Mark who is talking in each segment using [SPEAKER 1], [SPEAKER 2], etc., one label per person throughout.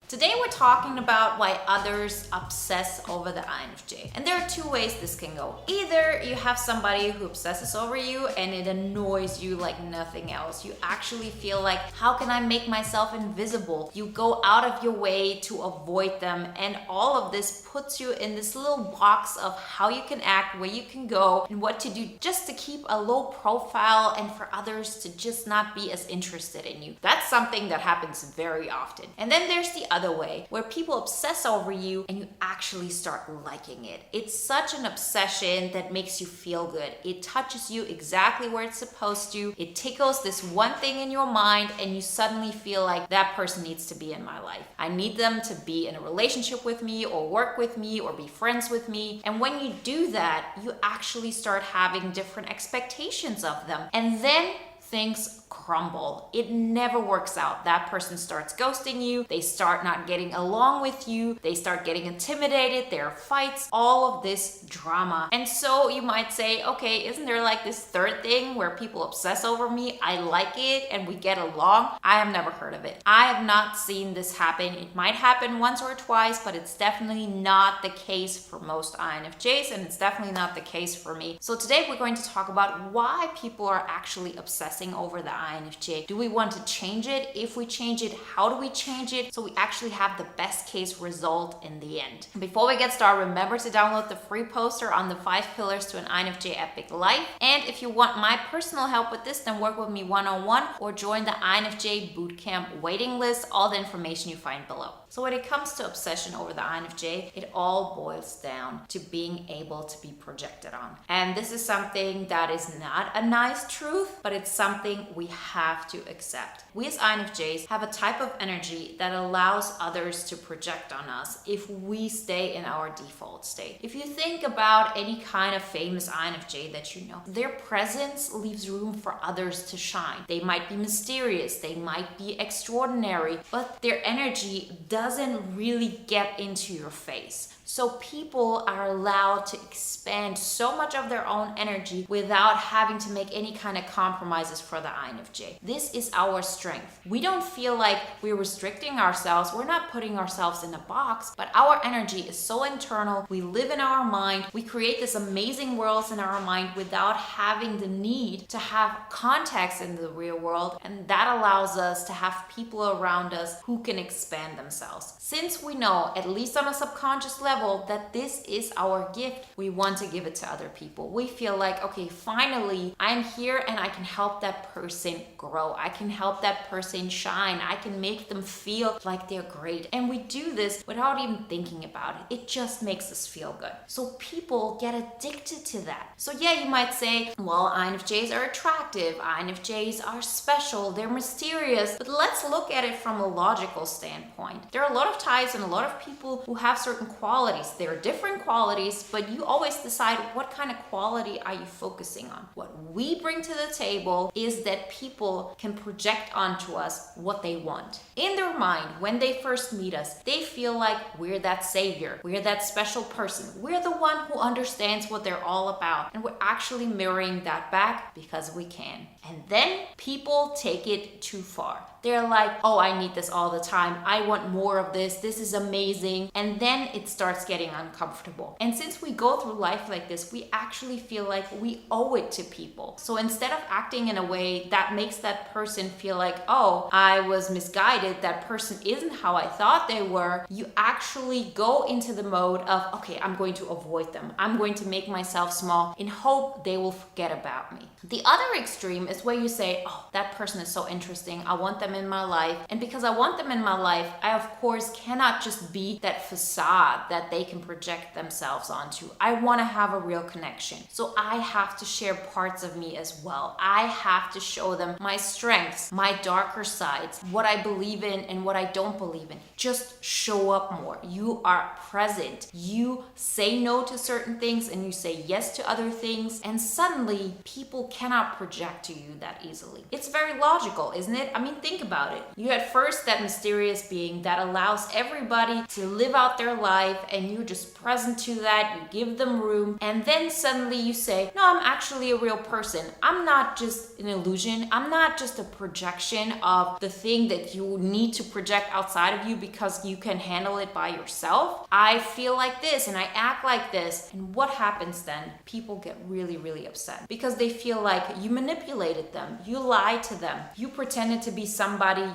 [SPEAKER 1] Today we're talking about why others obsess over the INFJ. And there are two ways this can go. Either you have somebody who obsesses over you and it annoys you like nothing else. You actually feel like, how can I make myself invisible? You go out of your way to avoid them, and all of this puts you in this little box of how you can act, where you can go, and what to do just to keep a low profile and for others to just not be as interested in you. That's something that happens very often. And then there's the other way, where people obsess over you and you actually start liking it. It's such an obsession that makes you feel good. It touches you exactly where it's supposed to. It tickles this one thing in your mind and you suddenly feel like that person needs to be in my life. I need them to be in a relationship with me or work with me or be friends with me. And when you do that, you actually start having different expectations of them. And then things crumble. It never works out. That person starts ghosting you. They start not getting along with you. They start getting intimidated. There are fights, all of this drama. And so you might say, okay, isn't there like this third thing where people obsess over me? I like it and we get along. I have never heard of it. I have not seen this happen. It might happen once or twice, but it's definitely not the case for most INFJs, and it's definitely not the case for me. So today we're going to talk about why people are actually obsessing over the INFJ. Do we want to change it? If we change it, how do we change it so we actually have the best case result in the end? Before we get started, remember to download the free poster on the 5 pillars to an INFJ epic life. And if you want my personal help with this, then work with me one-on-one or join the INFJ bootcamp waiting list. All the information you find below. So when it comes to obsession over the INFJ, it all boils down to being able to be projected on. And this is something that is not a nice truth, but it's something we have to accept. We as INFJs have a type of energy that allows others to project on us if we stay in our default state. If you think about any kind of famous INFJ that you know, their presence leaves room for others to shine. They might be mysterious, they might be extraordinary, but their energy doesn't really get into your face. So people are allowed to expand so much of their own energy without having to make any kind of compromises for the INFJ. This is our strength. We don't feel like we're restricting ourselves. We're not putting ourselves in a box, but our energy is so internal. We live in our mind. We create this amazing worlds in our mind without having the need to have context in the real world. And that allows us to have people around us who can expand themselves. Since we know, at least on a subconscious level, that this is our gift, we want to give it to other people. We feel like, okay, finally, I'm here and I can help that person grow. I can help that person shine. I can make them feel like they're great. And we do this without even thinking about it. It just makes us feel good. So people get addicted to that. So yeah, you might say, well, INFJs are attractive. INFJs are special. They're mysterious. But let's look at it from a logical standpoint. There are a lot of types and a lot of people who have certain qualities. There are different qualities, but you always decide what kind of quality are you focusing on. What we bring to the table is that people can project onto us what they want. In their mind, when they first meet us, they feel like we're that savior, we're that special person, we're the one who understands what they're all about, and we're actually mirroring that back because we can. And then people take it too far. They're like, oh, I need this all the time. I want more of this. This is amazing. And then it starts getting uncomfortable. And since we go through life like this, we actually feel like we owe it to people. So instead of acting in a way that makes that person feel like, oh, I was misguided, that person isn't how I thought they were, you actually go into the mode of, okay, I'm going to avoid them. I'm going to make myself small in hope they will forget about me. The other extreme is where you say, oh, that person is so interesting. I want them in my life. And because I want them in my life, I of course cannot just be that facade that they can project themselves onto. I want to have a real connection. So I have to share parts of me as well. I have to show them my strengths, my darker sides, what I believe in and what I don't believe in. Just show up more. You are present. You say no to certain things and you say yes to other things. And suddenly people cannot project to you that easily. It's very logical, isn't it? I mean, think Think about it. You're at first that mysterious being that allows everybody to live out their life, and you're just present to that, you give them room, and then suddenly you say, no, I'm actually a real person. I'm not just an illusion. I'm not just a projection of the thing that you need to project outside of you because you can handle it by yourself. I feel like this and I act like this. And what happens then? People get really, really upset because they feel like you manipulated them, you lied to them, you pretended to be somebody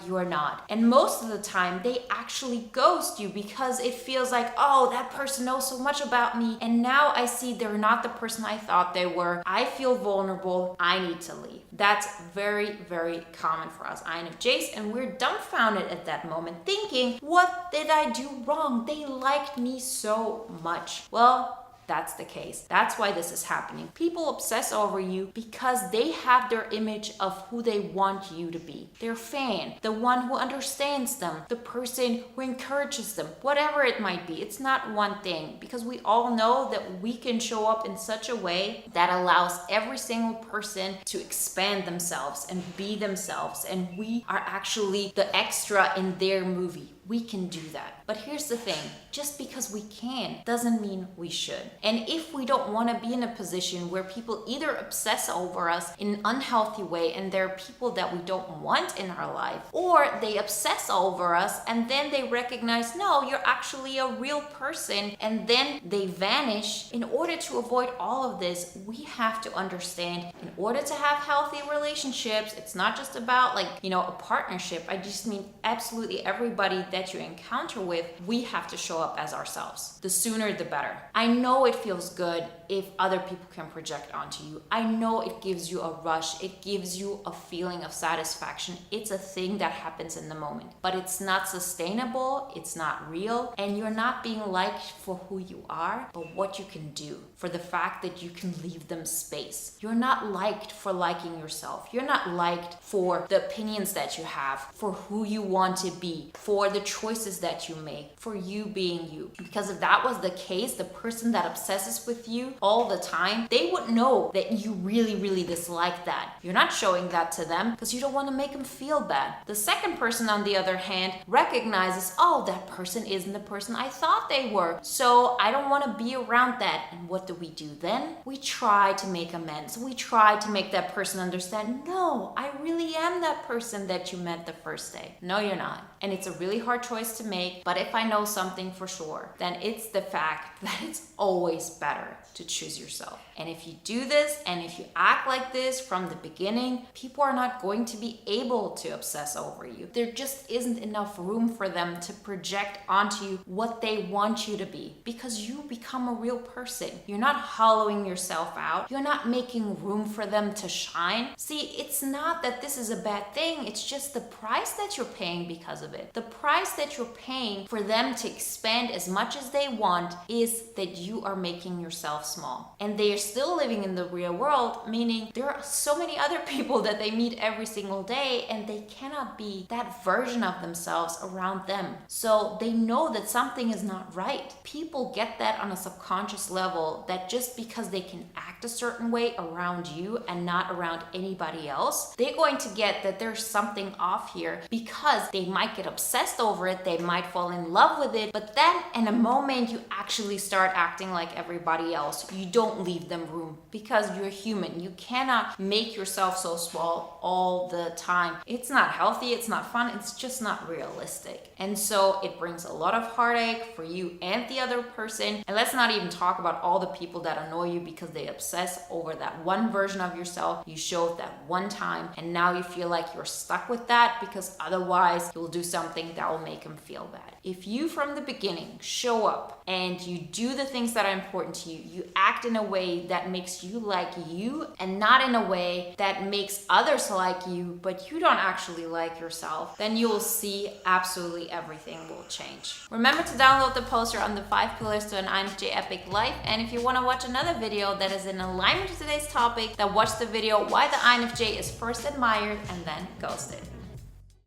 [SPEAKER 1] you're not. And most of the time, they actually ghost you because it feels like, oh, that person knows so much about me, and now I see they're not the person I thought they were. I feel vulnerable. I need to leave. That's very, very common for us INFJs, and we're dumbfounded at that moment, thinking, what did I do wrong? They liked me so much. Well, that's the case. That's why this is happening. People obsess over you because they have their image of who they want you to be. Their fan, the one who understands them, the person who encourages them, whatever it might be. It's not one thing, because we all know that we can show up in such a way that allows every single person to expand themselves and be themselves. And we are actually the extra in their movie. We can do that. But here's the thing, just because we can doesn't mean we should. And if we don't want to be in a position where people either obsess over us in an unhealthy way and they're people that we don't want in our life, or they obsess over us and then they recognize, no, you're actually a real person, and then they vanish. In order to avoid all of this, we have to understand, in order to have healthy relationships, it's not just about a partnership. I just mean absolutely everybody that you encounter with, we have to show up as ourselves. The sooner the better. I know it feels good if other people can project onto you. I know it gives you a rush. It gives you a feeling of satisfaction. It's a thing that happens in the moment, but it's not sustainable. It's not real. And you're not being liked for who you are, but what you can do, for the fact that you can leave them space. You're not liked for liking yourself. You're not liked for the opinions that you have, for who you want to be, for the choices that you make, for you being you. Because if that was the case, the person that obsesses with you all the time, they would know that you really, really dislike that. You're not showing that to them because you don't want to make them feel bad. The second person, on the other hand, recognizes, oh, that person isn't the person I thought they were, so I don't want to be around that. And what do we do then? We try to make amends. We try to make that person understand, no, I really am that person that you met the first day. No, you're not. And it's a really hard choice to make, but if I know something for sure, then it's the fact that it's always better to choose yourself. And if you do this, and if you act like this from the beginning, people are not going to be able to obsess over you. There just isn't enough room for them to project onto you what they want you to be, because you become a real person. You're not hollowing yourself out. You're not making room for them to shine. See, it's not that this is a bad thing. It's just the price that you're paying because of it. The price that you're paying for them to expand as much as they want is that you are making yourself small. And they are still living in the real world, meaning there are so many other people that they meet every single day, and they cannot be that version of themselves around them. So they know that something is not right. People get that on a subconscious level, that just because they can act a certain way around you and not around anybody else, they're going to get that there's something off here, because they might get obsessed over it, they might fall in love with it, but then in a moment you actually start acting like everybody else. You don't leave them room because you're human. You cannot make yourself so small all the time. It's not healthy, it's not fun, it's just not realistic. And so it brings a lot of heartache for you and the other person. And let's not even talk about all the people that annoy you because they obsess over that one version of yourself you showed that one time, and now you feel like you're stuck with that because otherwise you'll do something that will make them feel bad. If you from the beginning show up and you do the things that are important to you, you act in a way that makes you like you and not in a way that makes others like you, but you don't actually like yourself, then you will see absolutely everything will change. Remember to download the poster on the 5 pillars to an INFJ epic life. And if you want to watch another video that is in alignment with today's topic, then watch the video why the INFJ is first admired and then ghosted.